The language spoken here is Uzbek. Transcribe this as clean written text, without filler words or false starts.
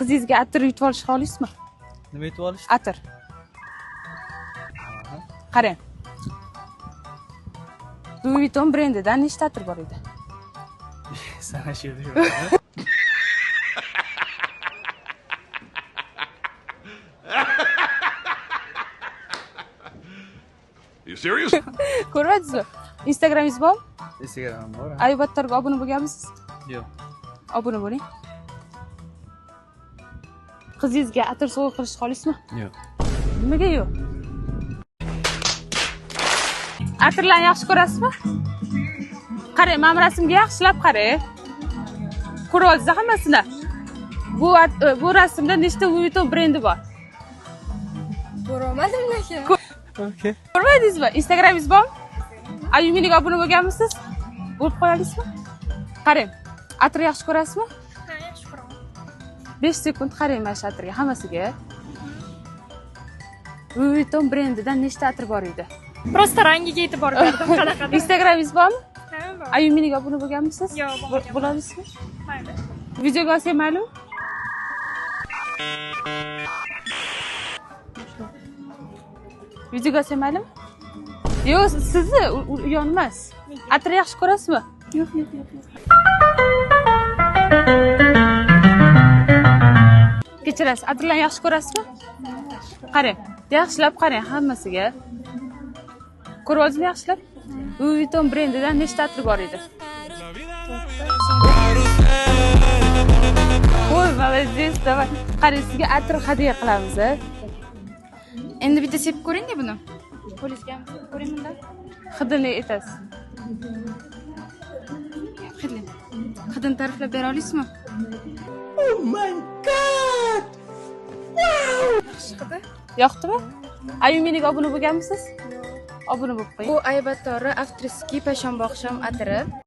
Qizingizga atir yutib olishni xohlaysizmi? Nima yutib olish? Atir. Qarang. Louis Vuitton brendidan nechta atir bor edi? Sanash edi. You serious? Ko'ryapsizmi? Instagramingiz bormi? Instagram bor. Aybatlarga obuna bo'lganmisiz? Yo'q. Obuna bo'ling. Qizingizga atir sovg'a qilishni xohlaysizmi? Yo'q. Nimaga yo'q? Atirlarni yaxshi ko'rasizmi? Qarang, men rasmga yaxshilab qarang. Ko'ryapsizmi hammasini? Bu rasmda nechta Louis Vuitton brendi bor? Ko'rolmadim lekin. Okay. Ko'rmadingizmi? Instagramingiz bormi? Ayuminiga obuna bo'lganmisiz? Bo'lib qo'yasizmi? Qarang. Atir yaxshi ko'rasizmi? Ha, yaxshi ko'raman. 5 sekund qarang mana shu atirga hammasiga. Louis Vuitton brendidan nechta atir bor edi? Prosta rangiga e'tibor berdim. Qanaqa? Instagramingiz bormi? Ha, bor. Ayuminiga obuna bo'lganmisiz? Yo'q, bo'lmagan. Bo'ladingizmi? Mayli. Videoga olsam maylimi? Videoga olsam maylimi? Yo'q, sizni u yon emas. Atir yaxshi ko'rasizmi? Yo'q. Kechirasiz. Atirlarni yaxshi ko'rasizmi? Qarang. Yaxshilab qarang hammasiga. Ko'ryapsizmi yaxshilab? Louis Vuitton brendidan nechta atir bor edi? Voy, молодец, давай. Qarang, sizga atir hadya qilamiz. Endi bitta sepib ko'ring-da buni. Qo'lingizga ko'ring bundan. Hidini aytasiz. Hidli. Hidini ta'riflab bera olasizmi? Yaxshi hidi. Yoqdimi? Ayuminiga obuna bo'lganmisiz? Obuna bo'lib qo'ying. Bu Aybattori avtoriskiy payshanba oqshom atiri.